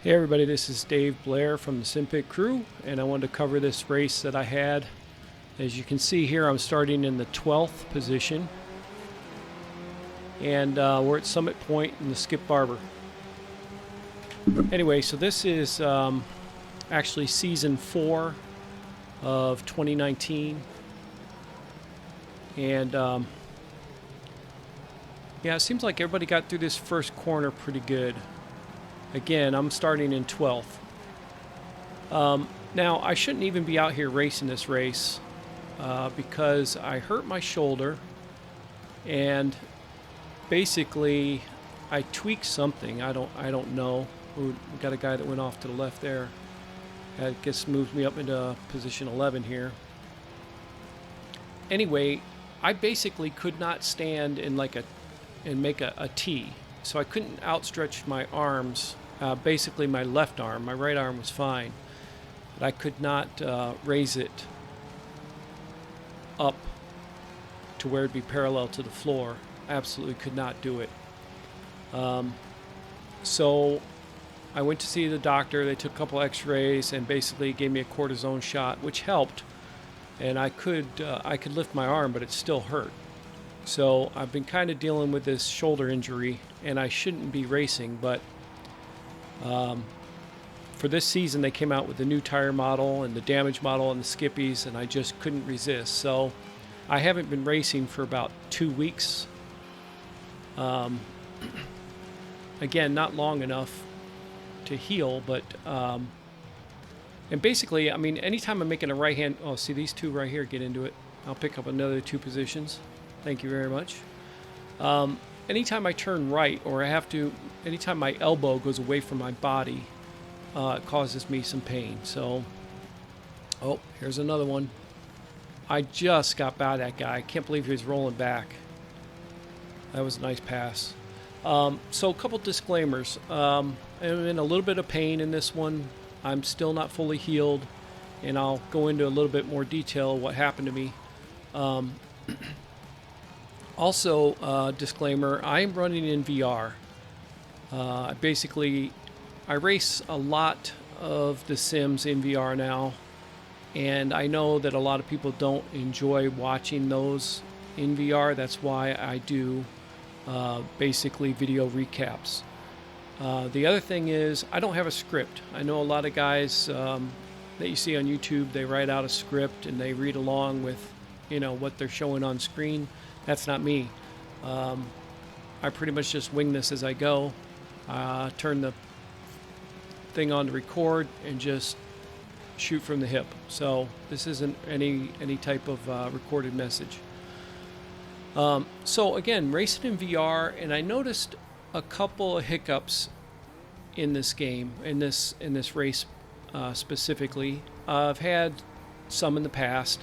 Hey everybody, this is Dave Blair from the Simpit crew, and I wanted to cover this race that I had. As you can see here, I'm starting in the 12th position, and we're at Summit Point in the Skip Barber. Anyway, so this is actually season 4 of 2019, and yeah, it seems like everybody got through this first corner pretty good. Again, I'm starting in 12th. Now, I shouldn't even be out here racing this race because I hurt my shoulder, and basically I tweaked something. I don't know. We got a guy that went off to the left there. That gets moved me up into position 11 here. Anyway, I basically could not stand in and make a T, so I couldn't outstretch my arms. Basically my left arm. My right arm was fine, but I could not raise it up to where it'd be parallel to the floor. Absolutely could not do it. So I went to see the doctor. They took a couple x-rays and basically gave me a cortisone shot, which helped, and I could lift my arm, but it still hurt. So I've been kind of dealing with this shoulder injury, and I shouldn't be racing, but for this season they came out with the new tire model and the damage model and the Skippies, and I just couldn't resist. So I haven't been racing for about 2 weeks. Again, not long enough to heal, but and basically, I mean, anytime I'm making a right hand, oh, see these two right here, get into it. I'll pick up another 2 positions. Thank you very much. Anytime I turn right, or anytime my elbow goes away from my body, it causes me some pain. So, oh, here's another one. I just got by that guy. I can't believe he was rolling back. That was a nice pass. So a couple disclaimers. I'm in a little bit of pain in this one. I'm still not fully healed, and I'll go into a little bit more detail what happened to me. Also, disclaimer, I'm running in VR. I race a lot of the Sims in VR now, and I know that a lot of people don't enjoy watching those in VR. That's why I do basically video recaps. The other thing is, I don't have a script. I know a lot of guys that you see on YouTube, they write out a script and they read along with, what they're showing on screen. That's not me. I pretty much just wing this as I go. Turn the thing on to record and just shoot from the hip. So this isn't any type of recorded message. So again, racing in VR, and I noticed a couple of hiccups in this game, in this race specifically. I've had some in the past.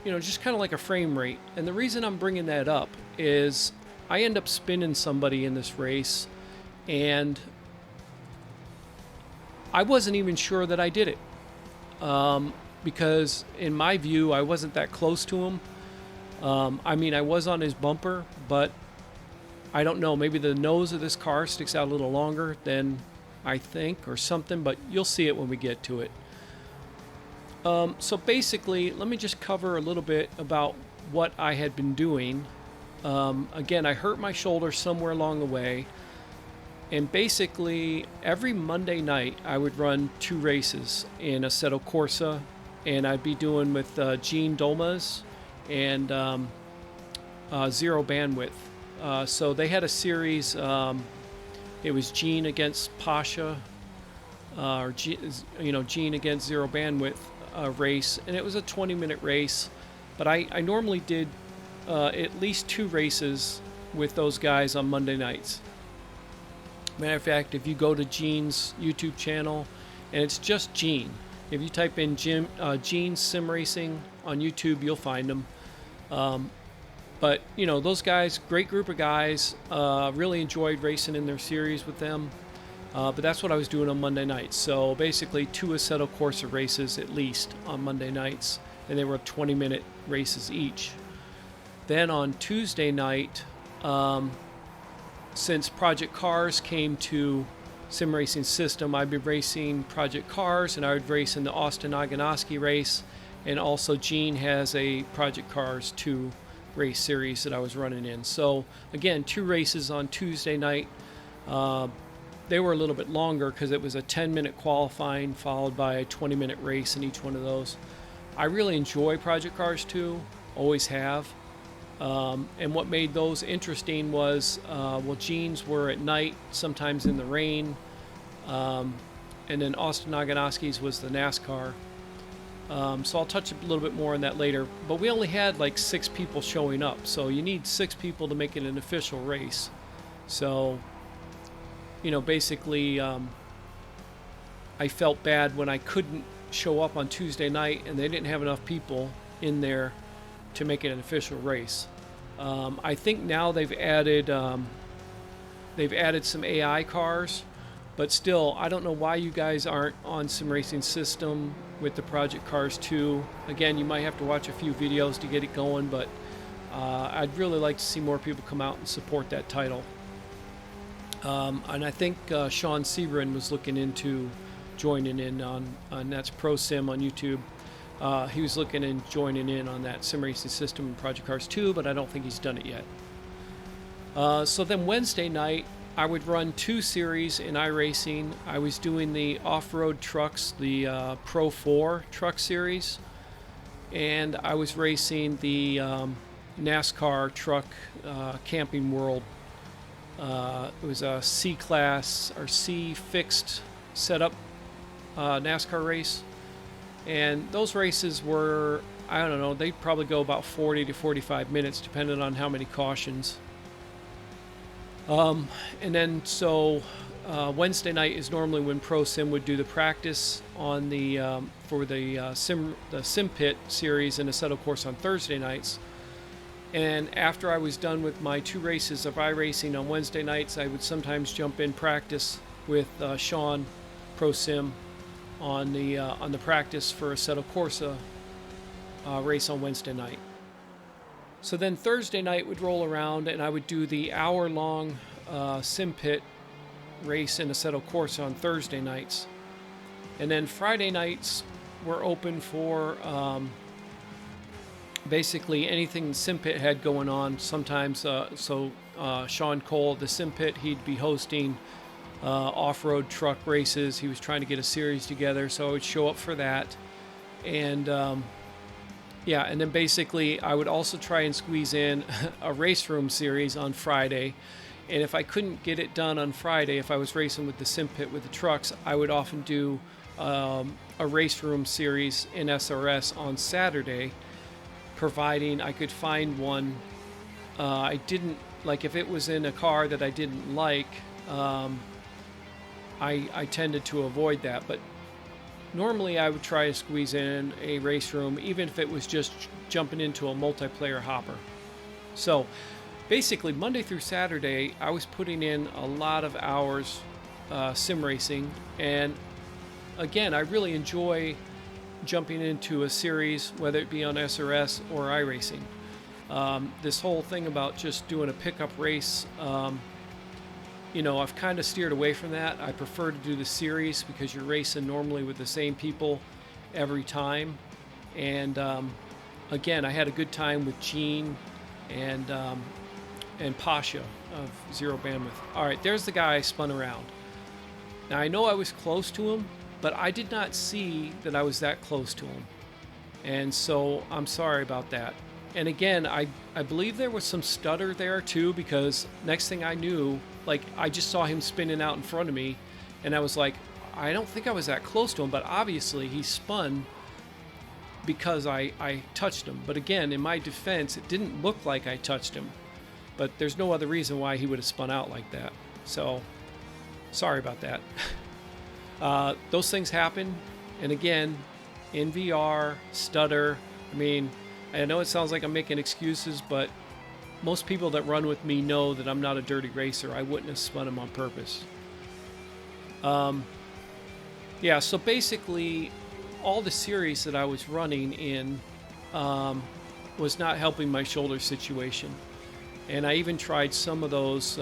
Just kind of like a frame rate. And the reason I'm bringing that up is I end up spinning somebody in this race, and I wasn't even sure that I did it. Because in my view, I wasn't that close to him. I was on his bumper, but I don't know, maybe the nose of this car sticks out a little longer than I think or something, but you'll see it when we get to it. So basically, let me just cover a little bit about what I had been doing. Again, I hurt my shoulder somewhere along the way, and basically every Monday night I would run 2 races in Assetto Corsa, and I'd be doing with Gene Dolmas and Zero Bandwidth. So they had a series. It was Gene against Pasha, or Gene against Zero Bandwidth race, and it was a 20-minute race. But I normally did at least 2 races with those guys on Monday nights. Matter of fact, if you go to Gene's YouTube channel, and it's just Gene. If you type in Gene Sim Racing on YouTube, you'll find them. But those guys, great group of guys. Really enjoyed racing in their series with them. But that's what I was doing on Monday nights. So basically 2 Assetto Corsa races at least on Monday nights, and they were 20-minute races each. Then on Tuesday night, since Project Cars came to sim racing system. I've been racing Project Cars, and I would race in the Austin Aganoski race, and also Gene has a Project Cars 2 race series that I was running in. So again, 2 races on Tuesday night. They were a little bit longer because it was a 10-minute qualifying followed by a 20-minute race in each one of those. I really enjoy Project Cars 2, always have. And what made those interesting was, Gene's were at night, sometimes in the rain. And then Austin Aganoski's was the NASCAR. So I'll touch a little bit more on that later. But we only had like 6 people showing up. So you need 6 people to make it an official race. So, basically, I felt bad when I couldn't show up on Tuesday night and they didn't have enough people in there to make it an official race. I think now they've added some AI cars, but still, I don't know why you guys aren't on Sim Racing System with the Project Cars 2. Again, you might have to watch a few videos to get it going, but I'd really like to see more people come out and support that title. And I think Sean Severin was looking into joining in on that's Pro Sim on YouTube. He was looking and joining in on that Sim Racing System in Project Cars 2, but I don't think he's done it yet. So then Wednesday night, I would run 2 series in iRacing. I was doing the off-road trucks, the Pro 4 truck series, and I was racing the NASCAR truck Camping World. It was a C-class or C-fixed setup NASCAR race. And those races were, I don't know, they'd probably go about 40 to 45 minutes depending on how many cautions. And then Wednesday night is normally when Pro Sim would do the practice on the for the Sim Pit series and Assetto course on Thursday nights. And after I was done with my 2 races of iRacing on Wednesday nights, I would sometimes jump in practice with Sean Pro Sim on the practice for Assetto Corsa race on Wednesday night. So then Thursday night would roll around and I would do the hour-long Sim Pit race in Assetto Corsa on Thursday nights. And then Friday nights were open for basically anything Sim Pit had going on. Sometimes, Sean Cole, the Sim Pit, he'd be hosting off-road truck races. He was trying to get a series together, so I would show up for that. And and then basically I would also try and squeeze in a race room series on Friday. And if I couldn't get it done on Friday, if I was racing with the Sim Pit with the trucks, I would often do a race room series in SRS on Saturday, providing I could find one. I didn't like if it was in a car that I didn't like. I tended to avoid that, but normally I would try to squeeze in a race room, even if it was just jumping into a multiplayer hopper. So basically Monday through Saturday, I was putting in a lot of hours sim racing, and again, I really enjoy jumping into a series, whether it be on SRS or iRacing. This whole thing about just doing a pickup race, I've kind of steered away from that. I prefer to do the series because you're racing normally with the same people every time. And again, I had a good time with Gene and Pasha of Zero Bandwidth. All right, there's the guy I spun around. Now I know I was close to him, but I did not see that I was that close to him. And so I'm sorry about that. And again, I believe there was some stutter there too, because next thing I knew, I just saw him spinning out in front of me, and I was like, I don't think I was that close to him, but obviously he spun because I touched him. But again, in my defense, it didn't look like I touched him, but there's no other reason why he would have spun out like that. So sorry about that. Those things happen. And again, in VR, stutter. I know it sounds like I'm making excuses, but most people that run with me know that I'm not a dirty racer. I wouldn't have spun him on purpose. So basically, all the series that I was running in was not helping my shoulder situation. And I even tried some of those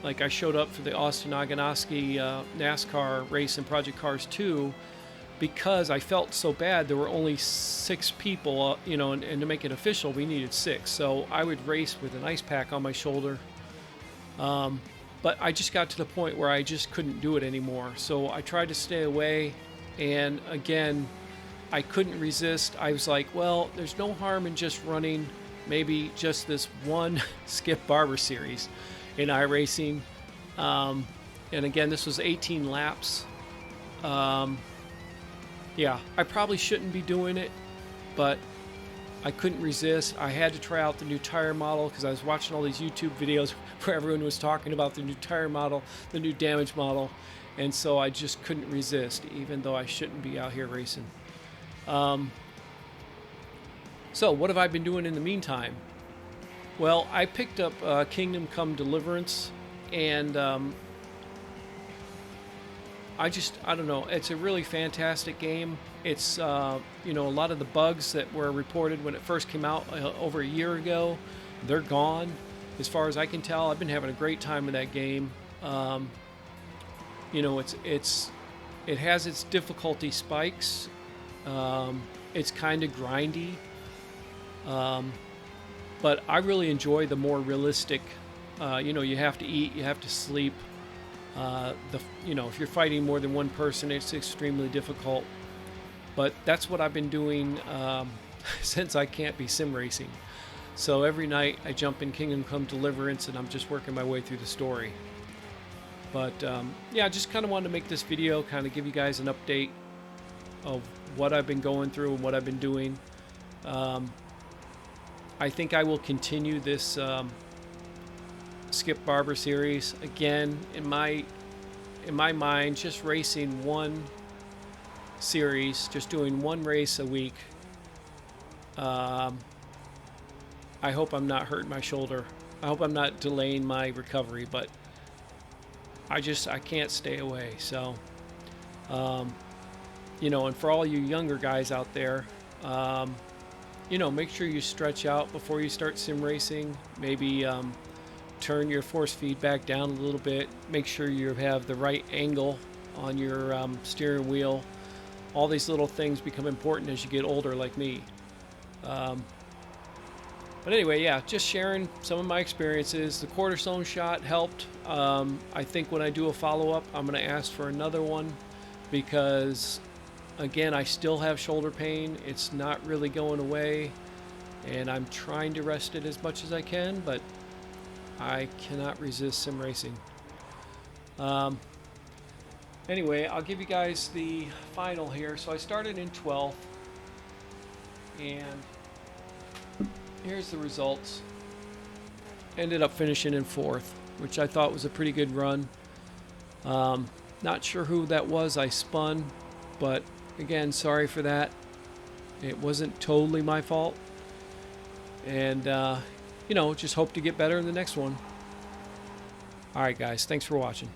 Like I showed up for the Austin Aganoski NASCAR race in Project Cars 2 because I felt so bad. There were only 6 people, you know, and to make it official, we needed 6. So I would race with an ice pack on my shoulder. But I just got to the point where I just couldn't do it anymore. So I tried to stay away. And again, I couldn't resist. I was like, well, there's no harm in just running maybe just this one Skip Barber series in iRacing. And again, this was 18 laps. Yeah, I probably shouldn't be doing it, but I couldn't resist. I had to try out the new tire model because I was watching all these YouTube videos where everyone was talking about the new tire model, the new damage model, and so I just couldn't resist, even though I shouldn't be out here racing. So what have I been doing in the meantime? Well, I picked up Kingdom Come Deliverance, and I don't know, it's a really fantastic game. It's, you know, a lot of the bugs that were reported when it first came out over a year ago, they're gone. As far as I can tell, I've been having a great time with that game. You know, it has its difficulty spikes. It's kind of grindy. But I really enjoy the more realistic, you know, you have to eat, you have to sleep. You know, if you're fighting more than one person, it's extremely difficult. But that's what I've been doing since I can't be sim racing. So every night I jump in Kingdom Come Deliverance and I'm just working my way through the story. But yeah, I just kind of wanted to make this video, kind of give you guys an update of what I've been going through and what I've been doing. I think I will continue this Skip Barber series again. In my mind, just racing one series, just doing one race a week. I hope I'm not hurting my shoulder. I hope I'm not delaying my recovery, but I can't stay away. So you know, and for all you younger guys out there, you know, make sure you stretch out before you start sim racing. Maybe turn your force feedback down a little bit. Make sure you have the right angle on your steering wheel. All these little things become important as you get older, like me. But anyway, yeah, just sharing some of my experiences. The cortisone shot helped. I think when I do a follow-up, I'm going to ask for another one because, again, I still have shoulder pain. It's not really going away, and I'm trying to rest it as much as I can, but I cannot resist sim racing. Anyway, I'll give you guys the final here. So I started in 12th, and here's the results. Ended up finishing in 4th, which I thought was a pretty good run. Not sure who that was I spun, but again, sorry for that. It wasn't totally my fault. And, you know, just hope to get better in the next one. Alright guys, thanks for watching.